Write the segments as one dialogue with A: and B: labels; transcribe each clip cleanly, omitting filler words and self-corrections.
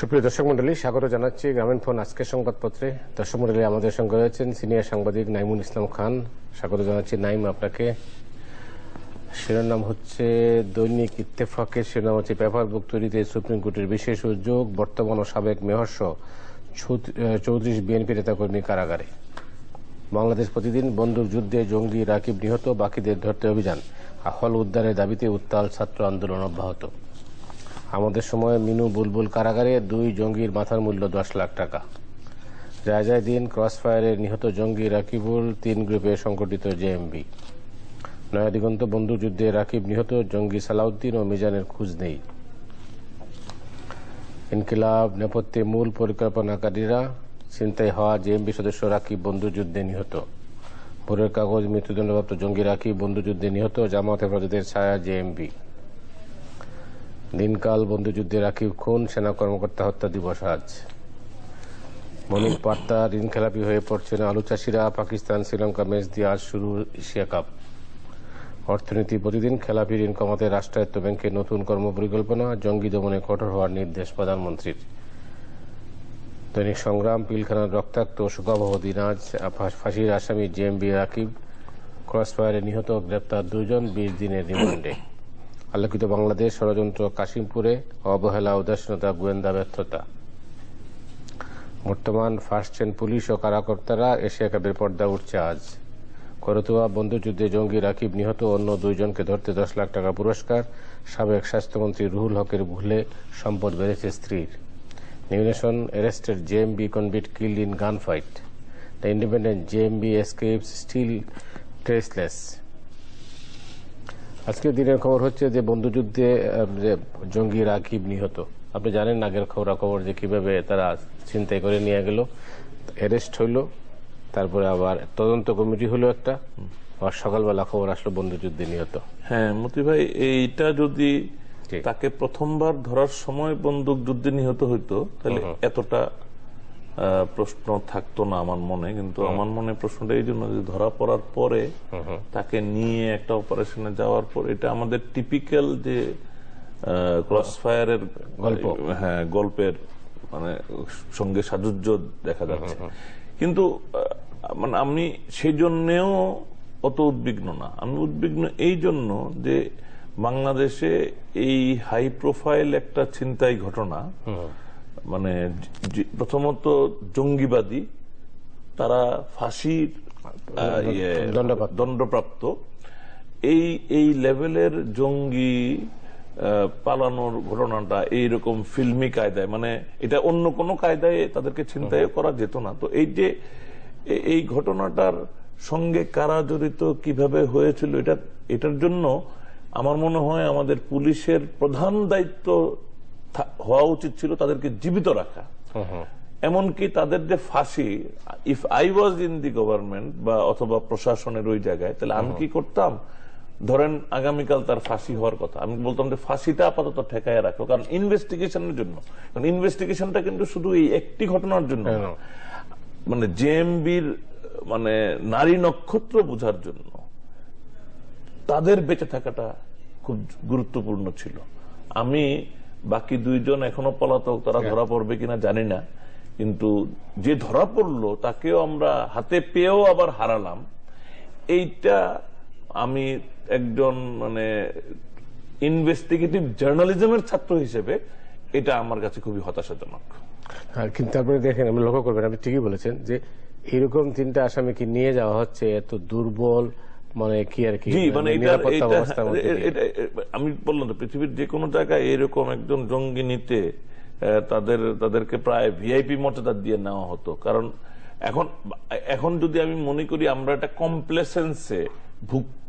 A: সুপ্রিয় দর্শক মন্ডলী, স্বাগত জানাচ্ছি গ্রামীণফোন আজকের সংবাদপত্রে। দর্শক মন্ডলী, আমাদের সঙ্গে রয়েছেন সিনিয়র সাংবাদিক নাইমুল ইসলাম খান। স্বাগত জানাচ্ছি নাইম আপনাকে। শিরোনাম হচ্ছে দৈনিক ইত্তেফাকের শিরোনাম হচ্ছে পেপার বুক তৈরিতে সুপ্রিম কোর্টের বিশেষ উদ্যোগ, বর্তমান ও সাবেক মেয়রসহ 34 বিএনপি নেতাকর্মী কারাগারে। বাংলাদেশ প্রতিদিন বন্দুক যুদ্ধে জঙ্গি রাকিব নিহত, বাকিদের ধরতে অভিযান, হল উদ্ধারের দাবিতে উত্তাল ছাত্র আন্দোলন অব্যাহত। আমাদের সময় মিনু বুলবুল কারাগারে, 2 জঙ্গির মাথার মূল্য 10 লাখ টাকা। রাজায় দিন ক্রসফায়ারে নিহত জঙ্গি রাকিবুল, 3 গ্রুপে সংগঠিত জেএমবি। নয়াদিগন্ত বন্দুকযুদ্ধে রাকিব নিহত, জঙ্গি সালাউদ্দিন ও মিজানের খোঁজ নেই। ইনকিলাব নেপথ্যে মূল পরিকল্পনাকারীরা, ছিনতাই হওয়া জেএমবি সদস্য রাকিব বন্দুকযুদ্ধে নিহত। ভোরের কাগজ মৃত্যুদণ্ডপ্রাপ্ত জঙ্গি রাকিব বন্দুকযুদ্ধে নিহত, জামাত হেফাজতের ছায়া জেএমবি। দিনকাল বন্দুকযুদ্ধে রাকিব খুন, সেনা কর্মকর্তা হত্যা দিবস আজ। মনির পাত্তা, ঋণ খেলাপি হয়ে পড়ছেন আলু চাষিরা, পাকিস্তান শ্রীলঙ্কা ম্যাচ দিয়ে আজ শুরু এশিয়া কাপ। অর্থনীতি প্রতিদিন, খেলাপি ঋণ কমাতে রাষ্ট্রায়ত্ত ব্যাংকের নতুন কর্মপরিকল্পনা, জঙ্গি দমনে কঠোর হওয়ার নির্দেশ প্রধানমন্ত্রীর। দৈনিক সংগ্রাম, পিলখানার রক্তাক্ত শোকাবহ দিন আজ, ফাঁসির আসামি জেএমবি রাকিব, ক্রসফায়ারে নিহত, গ্রেপ্তার 2 জন, 20 দিনের রিমান্ডে। আলোকিত বাংলাদেশ, ষড়যন্ত্র কাশিমপুরে, অবহেলা উদাসীনতা গোয়েন্দা ব্যর্থতা। বর্তমান ফার্স্ট চেন পুলিশ ও কারাকর্তারা, এশিয়া কাপের পর্দা উঠছে আজ। করতোয়া বন্দুকযুদ্ধে জঙ্গি রাকিব নিহত, অন্য 2 জনকে ধরতে 10 লাখ টাকা পুরস্কার। সাবেক স্বাস্থ্যমন্ত্রী রুহুল হকের ভুলে সম্পদ বেড়েছে স্ত্রীর। New Nation, arrested JMB convict killed in gun fight. The Independent, JMB escapes still traceless. আজকের দিনের খবর হচ্ছে যে বন্দুকযুদ্ধে জঙ্গি রাকিব নিহত। আপনি জানেন আগের খবর যে কিভাবে তারা ছিনতাই করে নিয়ে গেল, অ্যারেস্ট হইল, তারপরে আবার তদন্ত কমিটি হলো একটা, আর সকালবেলা খবর আসলো বন্দুকযুদ্ধে নিহত।
B: হ্যাঁ মতি ভাই, এইটা যদি তাকে প্রথমবার ধরার সময় বন্দুক যুদ্ধে নিহত হইতো তাহলে এতটা প্রশ্ন থাকতো না আমার মনে। কিন্তু আমার মনে প্রশ্নটা এই জন্য যে ধরা পড়ার পরে তাকে নিয়ে একটা অপারেশনে যাওয়ার পর, এটা আমাদের টিপিক্যাল যে ক্রসফায়ারের গল্প, হ্যাঁ গল্পের মানে সঙ্গে সাযুজ্য দেখা যাচ্ছে। কিন্তু মানে আমি সেই জন্যেও অত উদ্বিগ্ন না। আমি উদ্বিগ্ন এই জন্য যে বাংলাদেশে এই হাই প্রোফাইল একটা ছিনতাই ঘটনা, মানে প্রথমত জঙ্গিবাদী, তারা ফাঁসির দণ্ডপ্রাপ্ত, এই লেভেলের জঙ্গি পালানোর ঘটনাটা এইরকম ফিল্মি কায়দায়, মানে এটা অন্য কোনো কায়দায় তাদেরকে ছিনতাই করা যেত না। তো এই যে এই ঘটনাটার সঙ্গে কারা জড়িত, কিভাবে হয়েছিল, এটার জন্য আমার মনে হয় আমাদের পুলিশের প্রধান দায়িত্ব হওয়া উচিত ছিল তাদেরকে জীবিত রাখা। এমনকি তাদের যে ফাঁসি, if I was in the government বা অথবা প্রশাসনের ওই জায়গায়, তাহলে আমি কি করতাম, ধরেন আগামীকাল তার ফাঁসি হওয়ার কথা, আমি বলতাম যে ফাঁসিটা আপাতত ঠেকায় রাখো, কারণ ইনভেস্টিগেশনের জন্য। কারণ ইনভেস্টিগেশনটা কিন্তু শুধু এই একটি ঘটনার জন্য, মানে জেএমবির মানে নারী নক্ষত্র বোঝার জন্য তাদের বেঁচে থাকাটা খুব গুরুত্বপূর্ণ ছিল। আমি বাকি 2 জন এখনো পলাতক, তারা ধরা পড়বে কিনা জানি না, কিন্তু যে ধরা পড়লো তাকেও আমরা হাতে পেয়েও আবার হারালাম। এইটা আমি একজন মানে ইনভেস্টিগেটিভ জার্নালিজমের ছাত্র হিসেবে এটা আমার কাছে খুবই হতাশাজনক।
A: কিন্তু তারপরে দেখেন, আপনি লক্ষ্য করবেন, আপনি ঠিকই বলেছেন যে এরকম 3টা আসামিকে নিয়ে যাওয়া হচ্ছে এত দুর্বল, মানে কি আর কি,
B: আমি বললাম তো পৃথিবীর যে কোনো জায়গায় এরকম একজন জঙ্গি নিতে তাদেরকে প্রায় ভিআইপি মর্যাদা দিয়ে নেওয়া হতো। কারণ এখন যদি আমি মনে করি আমরা একটা কমপ্লেসেন্সে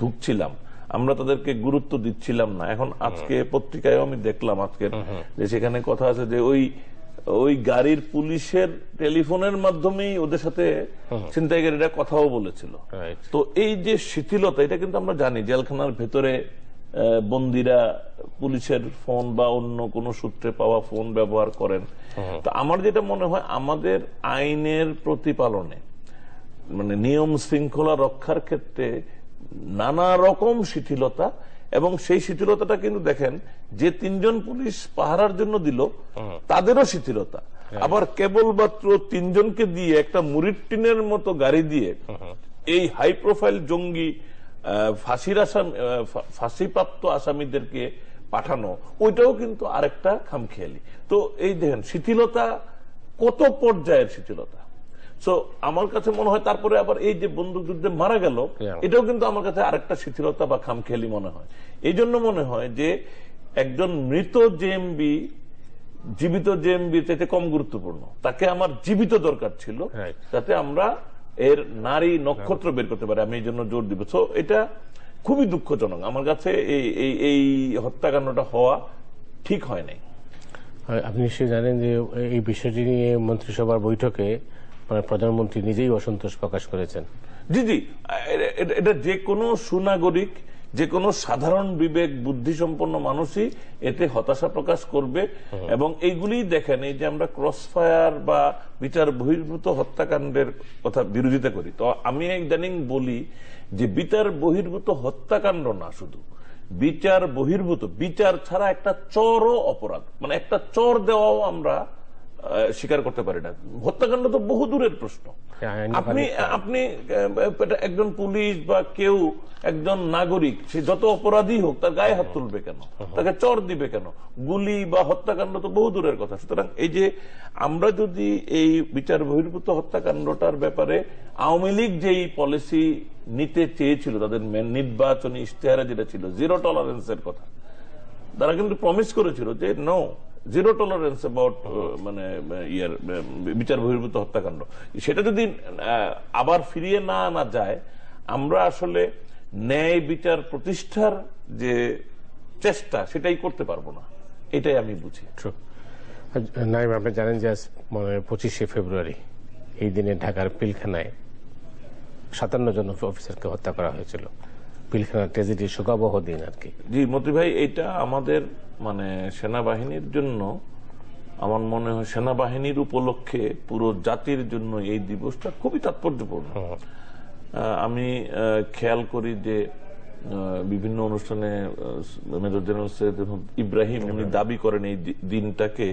B: ভুগছিলাম, আমরা তাদেরকে গুরুত্ব দিচ্ছিলাম না। এখন আজকে পত্রিকায় আমি দেখলাম আজকে যে সেখানে কথা আছে যে ওই গাড়ির পুলিশের টেলিফোনের মাধ্যমেই ওদের সাথে ছিনতাইকারীরা কথাও বলেছিল। তো এই যে শিথিলতা, এটা কিন্তু আমরা জানি জেলখানার ভেতরে বন্দীরা পুলিশের ফোন বা অন্য কোন সূত্রে পাওয়া ফোন ব্যবহার করেন। তো আমার যেটা মনে হয়, আমাদের আইনের প্রতিপালনে মানে নিয়ম শৃঙ্খলা রক্ষার ক্ষেত্রে নানা রকম শিথিলতা এবং সেই শিথিলতাটা কিন্তু দেখেন যে 3 জন পুলিশ পাহারার জন্য দিল তাদেরও শিথিলতা, আবার কেবলমাত্র 3 জনকে দিয়ে একটা মুরির টিনের মতো গাড়ি দিয়ে এই হাই প্রোফাইল জঙ্গি ফাঁসিপ্রাপ্ত আসামিদেরকে পাঠানো, ওইটাও কিন্তু আরেকটা খামখেয়ালি। তো এই দেখেন শিথিলতা কত পর্যায়ের শিথিলতা। সো আমার কাছে মনে হয় তারপরে আবার এই যে বন্দুকযুদ্ধে মারা গেল, এটাও কিন্তু আমার কাছে আরেকটা শিথিলতা বা খামখেয়ালি মনে হয়। এই জন্য মনে হয় যে একজন মৃত জেএমবি জীবিত জেএমবি চাইতে কম গুরুত্বপূর্ণ, তাকে আমার জীবিত দরকার ছিল যাতে আমরা এর নারী নক্ষত্র বের করতে পারি, আমি এই জন্য জোর দিব। সো এটা খুবই দুঃখজনক আমার কাছে, এই হত্যাকাণ্ডটা হওয়া ঠিক হয় নাই।
A: আপনি নিশ্চয়ই জানেন যে এই বিষয়টি নিয়ে মন্ত্রিসভার বৈঠকে প্রধানমন্ত্রী নিজেই অসন্তোষ প্রকাশ করেছেন।
B: জি জি, এটা যে কোনো সুনাগরিক, যে কোনো সাধারণ বিবেক বুদ্ধি সম্পন্ন মানুষই এতে হতাশা প্রকাশ করবে। এবং এইগুলি দেখেন, এই যে আমরা ক্রসফায়ার বা বিচার বহির্ভূত হত্যাকাণ্ডের কথা বিরোধিতা করি, তো আমি ইদানিং বলি যে বিচার বহির্ভূত হত্যাকাণ্ড না, শুধু বিচার বহির্ভূত, বিচার ছাড়া একটা চরও অপরাধ, মানে একটা চর দেওয়াও আমরা স্বীকার করতে পারি না। হত্যাকাণ্ড তো বহু দূরের প্রশ্ন। আপনি একজন পুলিশ বা কেউ একজন নাগরিক, সে যত অপরাধী হোক, তার গায়ে হাত তুলবে কেন, তাকে চর দিবে কেন? গুলি বা হত্যাকাণ্ড তো বহু দূরের কথা। সুতরাং এই যে আমরা যদি এই বিচার বহির্ভূত হত্যাকাণ্ডটার ব্যাপারে আওয়ামী লীগ যেই পলিসি নিতে চেয়েছিল, তাদের নির্বাচনী ইশতেহারে যেটা ছিল জিরো টলারেন্সের কথা, তারা কিন্তু প্রমিস করেছিল যে নো জিরো টলারেন্স অ্যাবাউট মানে বিচার বহির্ভূত হত্যাকাণ্ড, সেটা যদি আবার ফিরিয়ে না আনা যায়, আমরা আসলে ন্যায় বিচার প্রতিষ্ঠার যে চেষ্টা সেটাই করতে পারবো না, এটাই আমি বুঝি।
A: নাইম, আপনি জানেন যে 25শে ফেব্রুয়ারি এই দিনে ঢাকার পিলখানায় 57 জন অফিসারকে হত্যা করা হয়েছিল। পিলখানা ট্র্যাজেডি, শোকাবহ দিন আর কি।
B: জি মতি ভাই, এটা আমাদের মানে সেনাবাহিনীর জন্য, আমার মনে হয় সেনাবাহিনীর উপলক্ষে পুরো জাতির জন্য এই দিবসটা খুবই তাৎপর্যপূর্ণ। আমি খেয়াল করি যে বিভিন্ন অনুষ্ঠানে মেজর জেনারেল সৈয়দ ইব্রাহিম উনি দাবি করেন এই দিনটাকে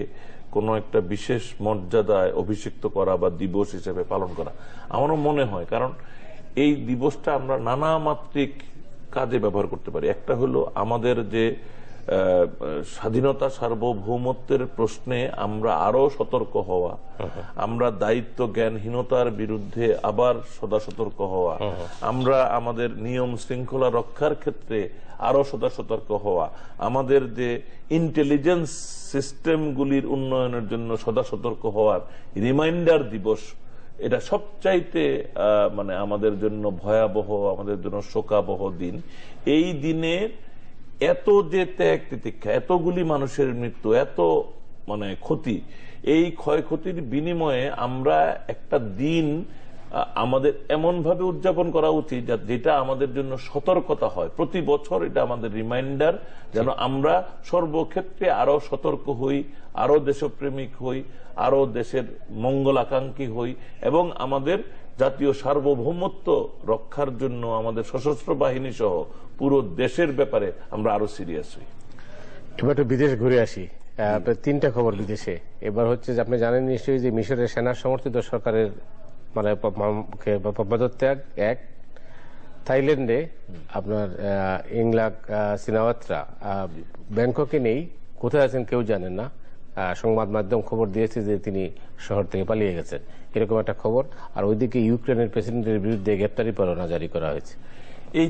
B: কোনো একটা বিশেষ মর্যাদায় অভিষিক্ত করা বা দিবস হিসেবে পালন করা। আমারও মনে হয়, কারণ এই দিবসটা আমরা নানা মাত্রিক কাজে ব্যবহার করতে পারি। একটা হলো আমাদের যে স্বাধীনতা সার্বভৌমত্বের প্রশ্নে আমরা আরো সতর্ক হওয়া, আমরা দায়িত্ব জ্ঞানহীনতার বিরুদ্ধে আবার সদা সতর্ক হওয়া, আমরা আমাদের নিয়ম শৃঙ্খলা রক্ষার ক্ষেত্রে আরো সদা সতর্ক হওয়া, আমাদের যে ইন্টেলিজেন্স সিস্টেমগুলির উন্নয়নের জন্য সদা সতর্ক হওয়ার রিমাইন্ডার দিবস। এটা সবচাইতে মানে আমাদের জন্য ভয়াবহ, আমাদের জন্য শোকাবহ দিন। এই দিনে এত যে ত্যাগ তিতিক্ষা, এতগুলি মানুষের মৃত্যু, এত মানে ক্ষতি, এই ক্ষয়ক্ষতির বিনিময়ে আমরা একটা দিন আমাদের এমন ভাবে উদযাপন করা উচিত যেটা আমাদের জন্য সতর্কতা হয়। প্রতি বছর এটা আমাদের রিমাইন্ডার, যেন আমরা সর্বক্ষেত্রে আরো সতর্ক হই, আরো দেশপ্রেমিক হই, আরো দেশের মঙ্গল আকাঙ্ক্ষী হই, এবং আমাদের জাতীয় সার্বভৌমত্ব রক্ষার জন্য আমাদের সশস্ত্র বাহিনী সহ পুরো দেশের ব্যাপারে আমরা আরো সিরিয়াস হই।
A: এবার তো বিদেশ ঘুরে আসি। 3টা খবর বিদেশে। এবার হচ্ছে যে আপনি জানেন নিশ্চয়ই যে মিশরের সেনা সমর্থিত সরকারের মানে পদত্যাগ এক। থাইল্যান্ডে আপনার ইংলাক সিনাওয়াত্রা ব্যাংককে নেই, কোথায় আছেন কেউ জানেন না। সংবাদ মাধ্যম খবর দিয়েছে যে তিনি শহর থেকে পালিয়ে গেছেন, এরকম একটা খবর। আর ওইদিকে ইউক্রেনের প্রেসিডেন্টের বিরুদ্ধে গ্রেপ্তারি পরোয়ানা জারি করা হয়েছে।
B: এই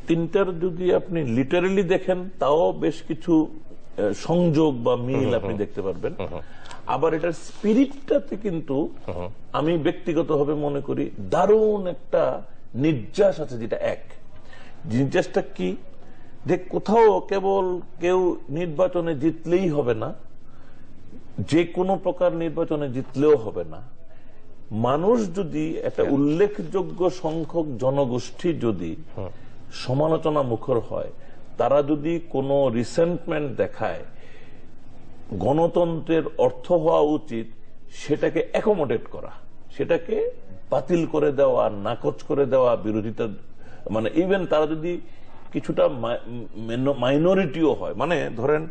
B: তিনটার যদি আপনি লিটারেলি দেখেন তাও বেশ কিছু সংযোগ বা মিল আপনি দেখতে পারবেন। আবার এটার স্পিরিটটাতে কিন্তু আমি ব্যক্তিগতভাবে মনে করি দারুণ একটা নির্যাস আছে, যেটা এক। নির্যাসটা কি, যে কোথাও কেবল কেউ নির্বাচনে জিতলেই হবে না, যে কোনো প্রকার নির্বাচনে জিতলেও হবে না। মানুষ যদি একটা উল্লেখযোগ্য সংখ্যক জনগোষ্ঠী যদি সমালোচনা মুখর হয়, তারা যদি কোনো রিসেন্টমেন্ট দেখায়, গণতন্ত্রের অর্থ হওয়া উচিত সেটাকে অ্যাকোমোডেট করা, সেটাকে বাতিল করে দেওয়া, নাকচ করে দেওয়া, বিরোধিতা মানে ইভেন তারা যদি কিছুটা মাইনরিটিও হয়, মানে ধরেন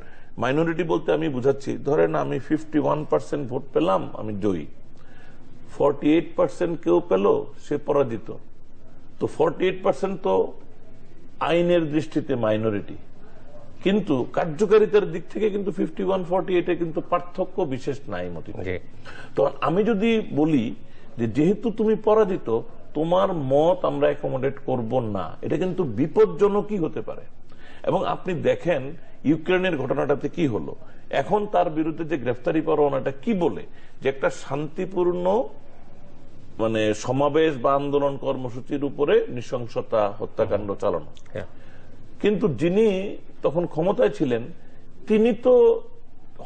B: মাইনরিটি বলতে আমি বুঝাচ্ছি, ধরেন আমি 51% ভোট পেলাম, আমি জয়ী, 48% কেউ পেল, সে পরাজিত। তো 48% তো আইনের দৃষ্টিতে মাইনরিটি, কিন্তু কার্যকারিতার দিক থেকে কিন্তু 51-48 কিন্তু পার্থক্য বিশেষ নাই মতি। তো আমি যদি বলি যে যেহেতু তুমি পরাজিত, তোমার মত আমরা অ্যাকোমোডেট করব না, এটা কিন্তু বিপজ্জনকই হতে পারে। এবং আপনি দেখেন ইউক্রেনের ঘটনাটাতে কি হলো, এখন তার বিরুদ্ধে যে গ্রেফতারি পরোয়ানাটা কি বলে, যে একটা শান্তিপূর্ণ মানে সমাবেশ বা আন্দোলন কর্মসূচির উপরে নৃশংসতা হত্যাকাণ্ড চালানো। কিন্তু যিনি তখন ক্ষমতায় ছিলেন তিনি তো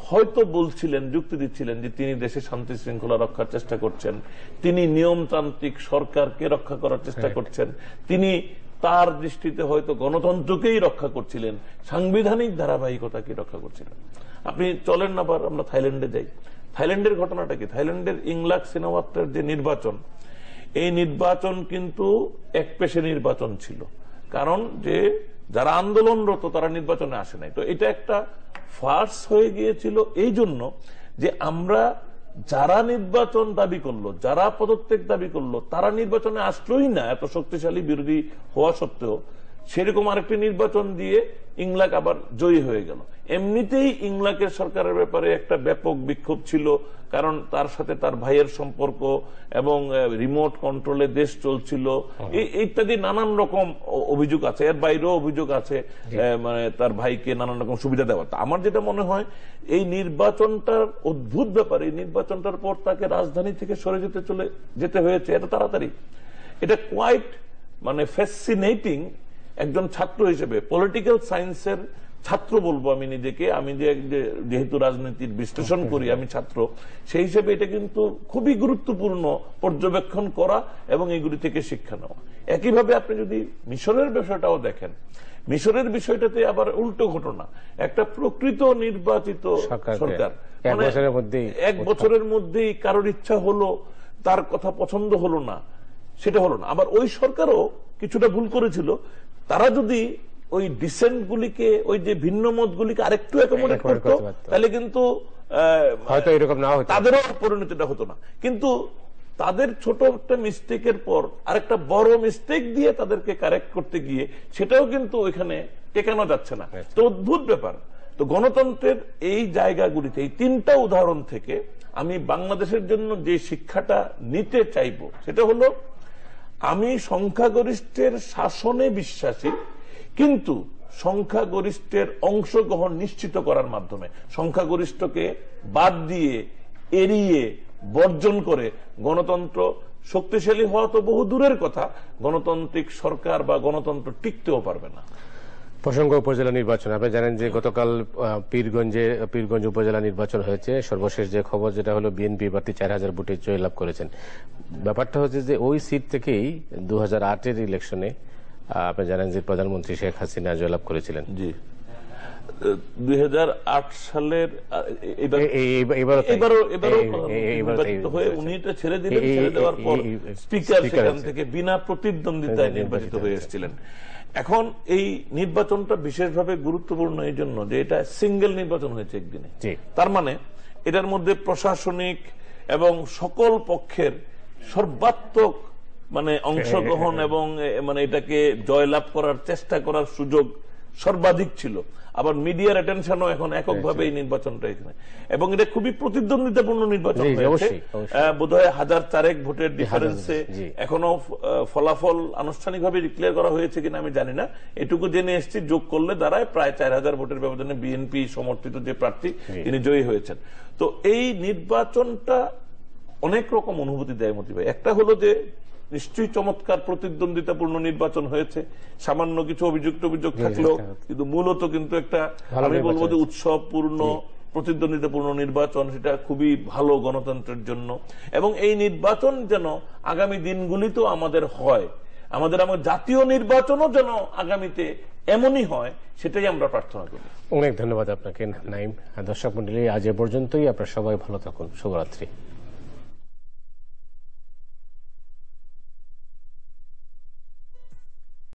B: হয়তো বলছিলেন, যুক্তি দিচ্ছিলেন যে তিনি দেশে শান্তি শৃঙ্খলা রক্ষার চেষ্টা করছেন, তিনি নিয়মতান্ত্রিক সরকারকে রক্ষা করার চেষ্টা করছেন, তিনি তার দৃষ্টিতে হয়তো গণতন্ত্রকেই রক্ষা করছিলেন, সাংবিধানিক ধারাবাহিকতাকে রক্ষা করছিলেন। আপনি চলেন না, আবার আমরা থাইল্যান্ডে যাই। থাইল্যান্ডের ঘটনাটা কি, থাইল্যান্ডের ইংলাক সিনেমাটার যে নির্বাচন, এই নির্বাচন কিন্তু একপেশে নির্বাচন ছিল, কারণ যে যারা আন্দোলনরত তারা নির্বাচনে আসে নাই। তো এটা একটা ফার্স হয়ে গিয়েছিল এই জন্য যে আমরা যারা নির্বাচন দাবি করলো, যারা পদত্যাগ দাবি করলো, তারা নির্বাচনে আসলোই না, এত শক্তিশালী বিরোধী হওয়া সত্ত্বেও। সেরকম আরেকটি নির্বাচন দিয়ে ইংলাক আবার জয়ী হয়ে গেল। এমনিতেই ইংলাকের সরকারের ব্যাপারে একটা ব্যাপক বিক্ষোভ ছিল, কারণ তার সাথে তার ভাইয়ের সম্পর্ক এবং রিমোট কন্ট্রোলে দেশ চলছিল, ইত্যাদি নানান রকম অভিযোগ আছে। এর বাইরেও অভিযোগ আছে মানে তার ভাইকে নানান রকম সুবিধা দেওয়া। আমার যেটা মনে হয় এই নির্বাচনটার অদ্ভুত ব্যাপার, এই নির্বাচনটার পর তাকে রাজধানী থেকে সরে যেতে হয়েছে এত তাড়াতাড়ি। এটা কোয়াইট মানে ফ্যাসিনেটিং। একজন ছাত্র হিসেবে, পলিটিক্যাল সায়েন্সের ছাত্র বলবো আমি নিজেকে, আমি যেহেতু রাজনীতির বিশ্লেষণ করি, আমি ছাত্র, সেই হিসেবে এটা কিন্তু খুবই গুরুত্বপূর্ণ পর্যবেক্ষণ করা এবং এগুলি থেকে শিক্ষা নেওয়া। একইভাবে আপনি যদি মিশরের বিষয়টাও দেখেন, মিশরের বিষয়টাতে আবার উল্টো ঘটনা। একটা প্রকৃত নির্বাচিত সরকার, এক বছরের মধ্যেই কারোর ইচ্ছা হলো, তার কথা পছন্দ হলো না, সেটা হলো না। আবার ওই সরকারও কিছুটা ভুল করেছিল, তারা যদি ওই ডিসেন্ট গুলিকে, ওই যে ভিন্ন মত গুলিকে আরেকটু অ্যাকোমোডেট করতো, তাহলে কিন্তু হয়তো এরকম না হতো, তাদেরও পরিণতিটা হতো না। কিন্তু তাদের ছোট একটা মিস্টেকের পর আরেকটা বড় মিস্টেক দিয়ে তাদেরকে কারেক্ট করতে গিয়ে সেটাও কিন্তু ওইখানে টেকানো যাচ্ছে না। তো অদ্ভুত ব্যাপার। তো গণতন্ত্রের এই জায়গাগুলিতে, এই তিনটা উদাহরণ থেকে আমি বাংলাদেশের জন্য যে শিক্ষাটা নিতে চাইব সেটা হলো, আমি সংখ্যাগরিষ্ঠের শাসনে বিশ্বাসী, কিন্তু সংখ্যাগরিষ্ঠের অংশগ্রহণ নিশ্চিত করার মাধ্যমে, সংখ্যাগরিষ্ঠকে বাদ দিয়ে, এড়িয়ে, বর্জন করে গণতন্ত্র শক্তিশালী হওয়া তো বহু দূরের কথা, গণতান্ত্রিক সরকার বা গণতন্ত্র টিকতেও পারবে না।
A: প্রসঙ্গ উপজেলা নির্বাচন, আপনি জানেন যে গতকাল পীরগঞ্জ উপজেলা নির্বাচন হয়েছে। সর্বশেষ যে খবর যেটা হলো, বিএনপি প্রার্থী 4000 ভোটে জয়লাভ করেছেন। ব্যাপারটা হচ্ছে যে ওই সিট থেকেই 2008-এর ইলেকশনে আপনি জানেন যে প্রধানমন্ত্রী শেখ হাসিনা জয়লাভ করেছিলেন।
B: জি, 2008 সালের উনি এটা ছেড়ে দিলেন। ছেড়ে দেওয়ার পর স্পিকার সেখান থেকে বিনা প্রতিদ্বন্দ্বিতায় নির্বাচিত হয়ে এসেছিলেন। এখন এই নির্বাচনটা বিশেষভাবে গুরুত্বপূর্ণ এই জন্য যে এটা সিঙ্গেল নির্বাচন হয়েছে একদিনে। তার মানে এটার মধ্যে প্রশাসনিক এবং সকল পক্ষের সর্বাত্মক মানে অংশগ্রহণ এবং মানে এটাকে জয়লাভ করার চেষ্টা করার সুযোগ সর্বাধিক ছিল। আবার মিডিয়ার অ্যাটেনশনও এখন এককভাবে এই নির্বাচনটা এখানে, এবং এটা খুবই প্রতিদ্বন্দ্বিতাপূর্ণ নির্বাচন হয়েছে। বোধহয় 1004 ভোটের ডিফারেন্সে এখনো ফলাফল আনুষ্ঠানিকভাবে ডিক্লেয়ার করা হয়েছে কিনা আমি জানি না। এটুকু জেনে এসেছি, যোগ করলে দাঁড়ায় প্রায় 4000 ভোটের ব্যবধানে বিএনপি সমর্থিত যে প্রার্থী তিনি জয়ী হয়েছেন। তো এই নির্বাচনটা অনেক রকম অনুভূতি দেয় মতি ভাই। একটা হলো যে নিশ্চয়ই চমৎকার প্রতিদ্বন্দ্বিতাপূর্ণ নির্বাচন হয়েছে, সামান্য কিছু অভিযোগ থাকলেও কিন্তু মূলত কিন্তু একটা আমি বলবো যে উৎসবপূর্ণ প্রতিদ্বন্দ্বিতাপূর্ণ নির্বাচন, সেটা খুবই ভালো গণতন্ত্রের জন্য। এবং এই নির্বাচন যেন আগামী দিনগুলিতেও আমাদের হয়, আমাদের জাতীয় নির্বাচনও যেন আগামীতে এমনই হয়, সেটাই আমরা প্রার্থনা করি।
A: অনেক ধন্যবাদ আপনাকে নাইম। দর্শক মন্ডলী, আজ এ পর্যন্তই। আপনারা সবাই ভালো থাকুন। শুভরাত্রি।